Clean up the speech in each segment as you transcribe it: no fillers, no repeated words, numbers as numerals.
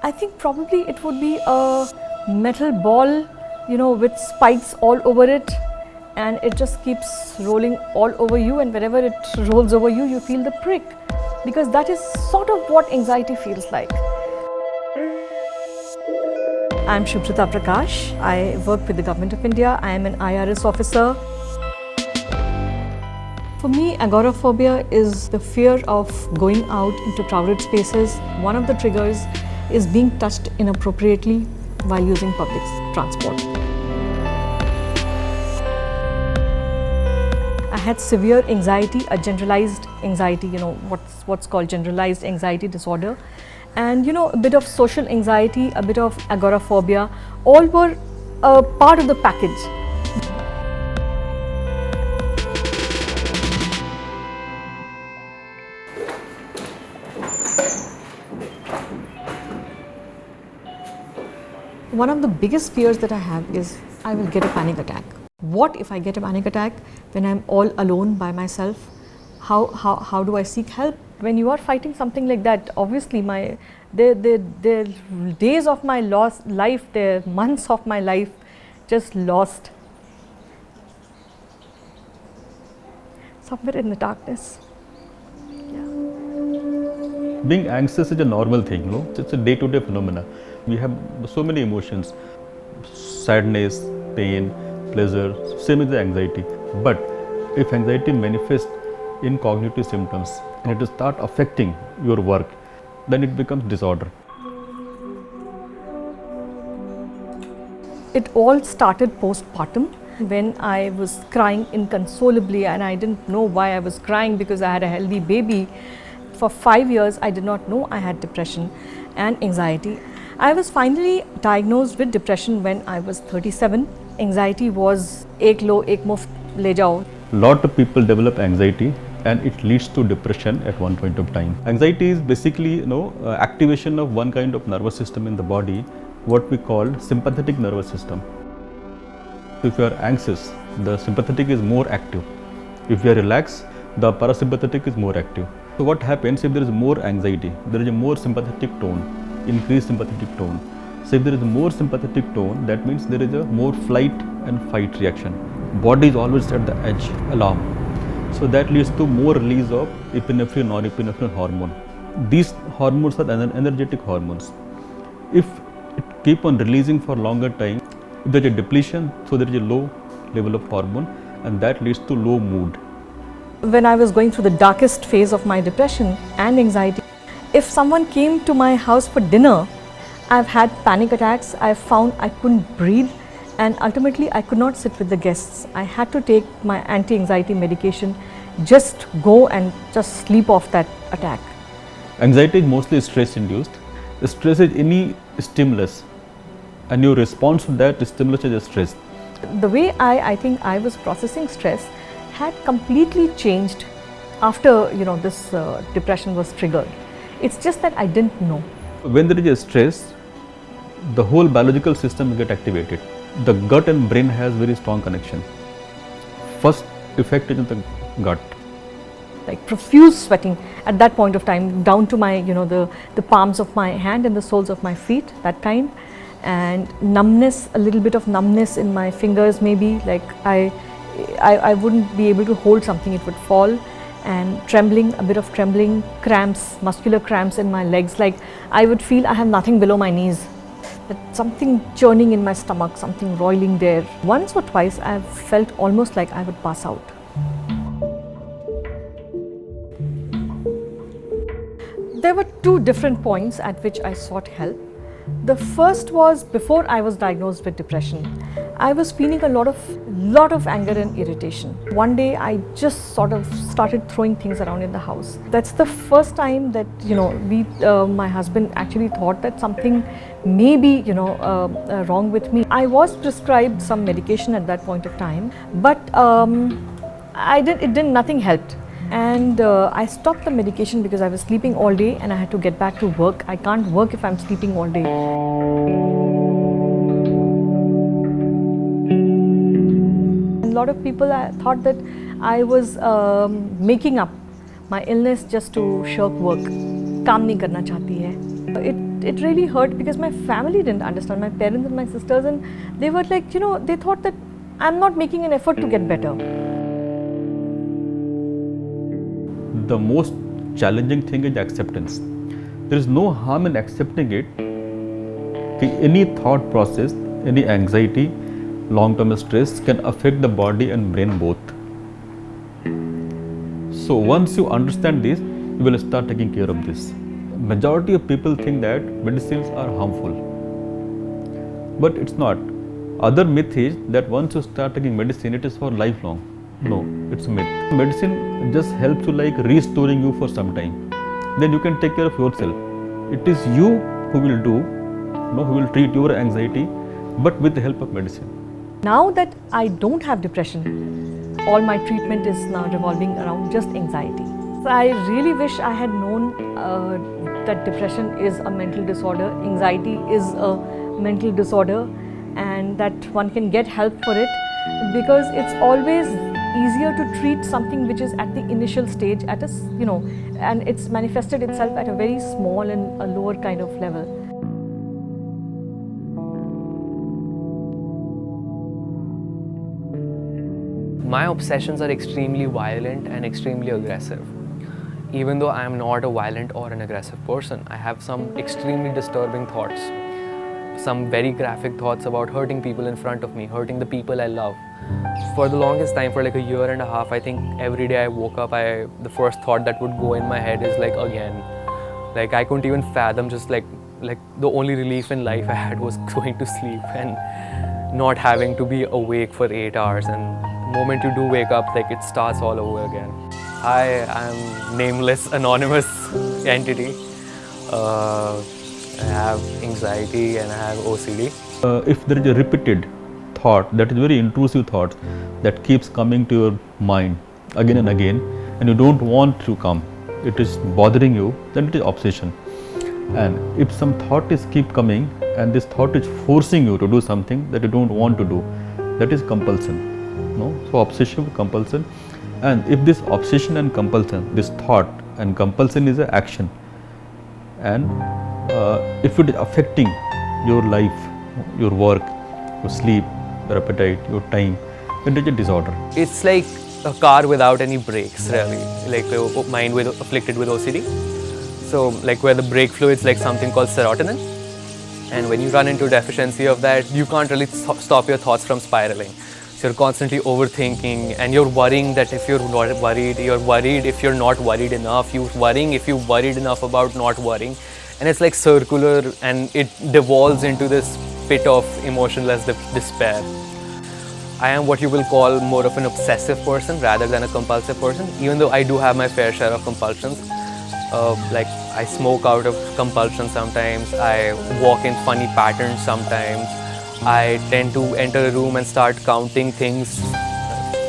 I think probably it would be a metal ball, with spikes all over it, and it just keeps rolling all over you, and wherever it rolls over you, you feel the prick, because that is sort of what anxiety feels like. I'm Shubhrita Prakash. I work with the Government of India. I am an IRS officer. For me, agoraphobia is the fear of going out into crowded spaces. One of the triggers is being touched inappropriately while using public transport. I had severe anxiety, a generalized anxiety, what's called generalized anxiety disorder, and a bit of social anxiety, a bit of agoraphobia, all were a part of the package. One of the biggest fears that I have is I will get a panic attack. What if I get a panic attack when I'm all alone by myself? How do I seek help? When you are fighting something like that, obviously the days of my lost life, the months of my life just lost somewhere in the darkness. Being anxious is a normal thing, It's a day-to-day phenomena. We have so many emotions, sadness, pain, pleasure, same as the anxiety. But if anxiety manifests in cognitive symptoms and it start affecting your work, then it becomes disorder. It all started postpartum when I was crying inconsolably, and I didn't know why I was crying because I had a healthy baby. For 5 years, I did not know I had depression and anxiety. I was finally diagnosed with depression when I was 37. Anxiety was ek lo, ek muft le jao. Lot of people develop anxiety and it leads to depression at one point of time. Anxiety is basically, activation of one kind of nervous system in the body, what we call sympathetic nervous system. If you are anxious, the sympathetic is more active. If you are relaxed, the parasympathetic is more active. So what happens if there is more anxiety? There is a more sympathetic tone, increased sympathetic tone. So if there is a more sympathetic tone, that means there is a more flight and fight reaction. Body is always at the edge, alarm. So that leads to more release of epinephrine, norepinephrine hormone. These hormones are energetic hormones. If it keep on releasing for longer time, if there is a depletion, so there is a low level of hormone, and that leads to low mood. When I was going through the darkest phase of my depression and anxiety, if someone came to my house for dinner, I've had panic attacks. I found I couldn't breathe, and ultimately I could not sit with the guests. I had to take my anti-anxiety medication, just go and just sleep off that attack. Anxiety is mostly stress induced. Stress is any stimulus, and your response to that stimulus is a stress. The way I think I was processing stress had completely changed after this depression was triggered. It's just that I didn't know. When there is a stress, the whole biological system get activated. The gut and brain has very strong connection. First effect is in the gut. Like profuse sweating at that point of time, down to my the palms of my hand and the soles of my feet, that kind, and numbness, a little bit of numbness in my fingers, maybe like I wouldn't be able to hold something, it would fall, and trembling, a bit of trembling, cramps, muscular cramps in my legs, like I would feel I have nothing below my knees, that something churning in my stomach, something roiling there. Once or twice I have felt almost like I would pass out. There were two different points at which I sought help. The first was before I was diagnosed with depression. I was feeling a lot of anger and irritation. One day I just sort of started throwing things around in the house. That's the first time that my husband actually thought that something may be wrong with me. I was prescribed some medication at that point of time, but nothing helped. And I stopped the medication because I was sleeping all day and I had to get back to work. I can't work if I'm sleeping all day. A lot of people thought that I was making up my illness just to shirk work. काम नहीं करना चाहती है. It it really hurt because my family didn't understand, my parents and my sisters, and they were like, you know, they thought that I'm not making an effort to get better. The most challenging thing is acceptance. There is no harm in accepting it. Any thought process, any anxiety, long-term stress can affect the body and brain both. So once you understand this, you will start taking care of this. Majority of people think that medicines are harmful, but it's not. Other myth is that once you start taking medicine, it is for lifelong. No, it's a myth. Medicine just helps you like restoring you for some time. Then you can take care of yourself. It is you who will do, who will treat your anxiety, but with the help of medicine. Now that I don't have depression, all my treatment is now revolving around just anxiety. So I really wish I had known that depression is a mental disorder, anxiety is a mental disorder, and that one can get help for it, because it's always easier to treat something which is at the initial stage at a, and it's manifested itself at a very small and a lower kind of level. My obsessions are extremely violent and extremely aggressive. Even though I am not a violent or an aggressive person, I have some extremely disturbing thoughts. Some very graphic thoughts about hurting people in front of me, hurting the people I love. For the longest time, for like a year and a half, I think every day I woke up, the first thought that would go in my head is like, again. Like I couldn't even fathom, just like the only relief in life I had was going to sleep and not having to be awake for 8 hours. And the moment you do wake up, like it starts all over again. I am nameless, anonymous entity. I have anxiety and I have OCD. If there is a repeated thought, that is very intrusive thought that keeps coming to your mind again and again, and you don't want to come, it is bothering you, then it is obsession. And if some thought is keep coming and this thought is forcing you to do something that you don't want to do, that is compulsion. So obsessive compulsion. And if this obsession and compulsion, this thought and compulsion is an action, and if it is affecting your life, your work, your sleep, your appetite, your time, then it is a disorder. It's like a car without any brakes, really. Like a mind afflicted with OCD. So like where the brake fluid is like something called serotonin. And when you run into deficiency of that, you can't really stop your thoughts from spiraling. So you're constantly overthinking, and you're worrying that if you're not worried, you're worried if you're not worried enough, you're worrying if you're worried enough about not worrying. And it's like circular, and it devolves into this pit of emotionless despair. I am what you will call more of an obsessive person rather than a compulsive person, even though I do have my fair share of compulsions. Like I smoke out of compulsion sometimes, I walk in funny patterns sometimes, I tend to enter a room and start counting things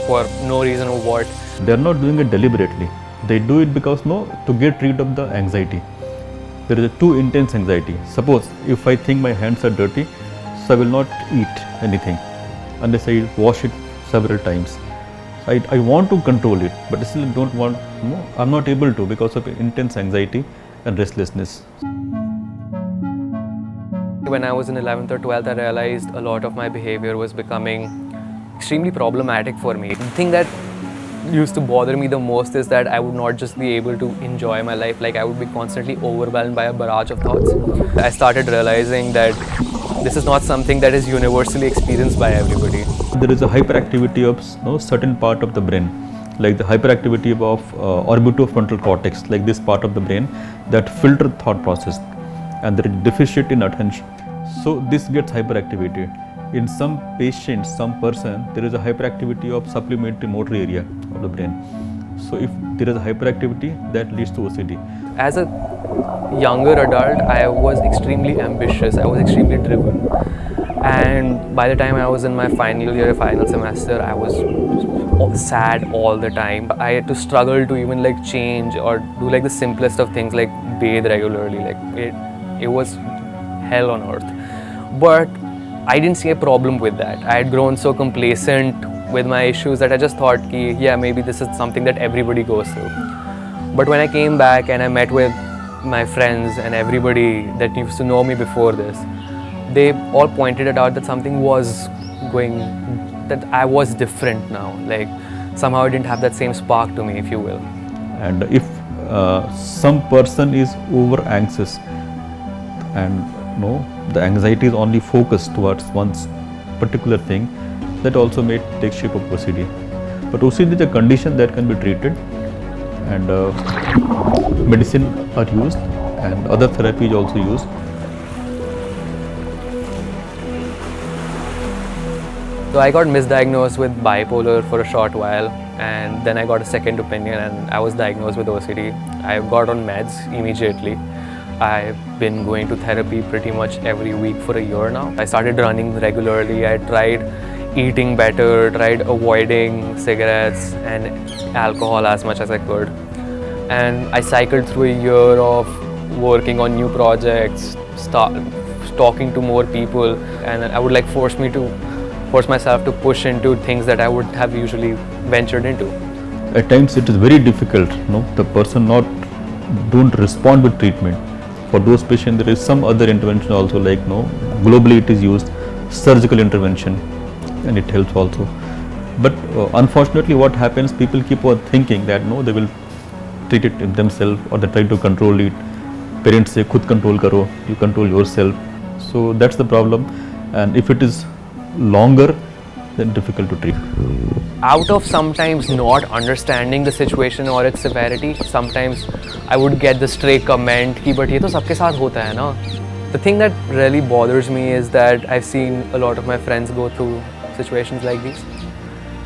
for no reason or what. They are not doing it deliberately. They do it because to get rid of the anxiety. There is a too intense anxiety. Suppose if I think my hands are dirty, so I will not eat anything unless I wash it several times. I want to control it, but I still don't want, I'm not able to because of intense anxiety and restlessness. When I was in 11th or 12th, I realized a lot of my behavior was becoming extremely problematic for me. The thing that used to bother me the most is that I would not just be able to enjoy my life, like I would be constantly overwhelmed by a barrage of thoughts. I started realizing that this is not something that is universally experienced by everybody. There is a hyperactivity of certain part of the brain, like the hyperactivity of orbitofrontal cortex, like this part of the brain that filter thought process, and there is deficit in attention. So this gets hyperactivated. In some patients, some person, there is a hyperactivity of supplementary motor area of the brain. So if there is a hyperactivity, that leads to OCD. As a younger adult, I was extremely ambitious, I was extremely driven. And by the time I was in my final year, final semester, I was sad all the time. I had to struggle to even like change or do like the simplest of things like bathe regularly. Like it was hell on earth. But I didn't see a problem with that. I had grown so complacent with my issues that I just thought, yeah, maybe this is something that everybody goes through. But when I came back and I met with my friends and everybody that used to know me before this, they all pointed it out that something was going, that I was different now. Like somehow I didn't have that same spark to me, if you will. And if some person is over anxious and the anxiety is only focused towards one particular thing, that also may take shape of OCD. But OCD is a condition that can be treated, and medicine are used and other therapy is also used. So I got misdiagnosed with bipolar for a short while, and then I got a second opinion and I was diagnosed with OCD. I got on meds immediately. I've been going to therapy pretty much every week for a year now. I started running regularly. I tried eating better, tried avoiding cigarettes and alcohol as much as I could. And I cycled through a year of working on new projects, talking to more people, and I would force myself to push into things that I would have usually ventured into. At times it is very difficult, the person don't respond with treatment. For those patients there is some other intervention also, like globally it is used, surgical intervention, and it helps also. But unfortunately what happens, people keep on thinking that they will treat it themselves, or they try to control it. Parents say khud control karo, you control yourself. So that's the problem, and if it is longer, then difficult to treat. Out of sometimes not understanding the situation or its severity, sometimes I would get the stray comment ki but ye to sabke saath hota hai na. The thing that really bothers me is that I've seen a lot of my friends go through situations like these,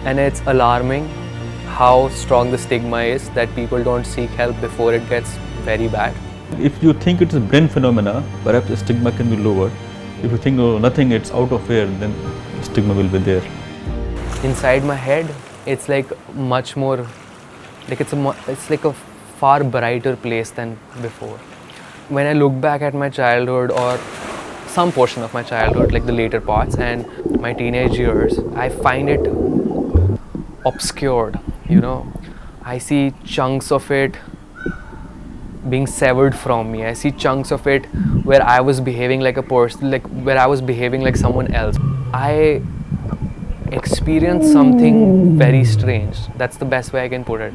and it's alarming how strong the stigma is that people don't seek help before it gets very bad. If you think it's a brain phenomena, perhaps the stigma can be lowered. If you think nothing, it's out of air, then stigma will be there. Inside my head, it's like much more, like it's like a far brighter place than before. When I look back at my childhood or some portion of my childhood, like the later parts and my teenage years, I find it obscured, I see chunks of it being severed from me. I see chunks of it where I was behaving like a person, where I was behaving like someone else. I experienced something very strange. That's the best way I can put it.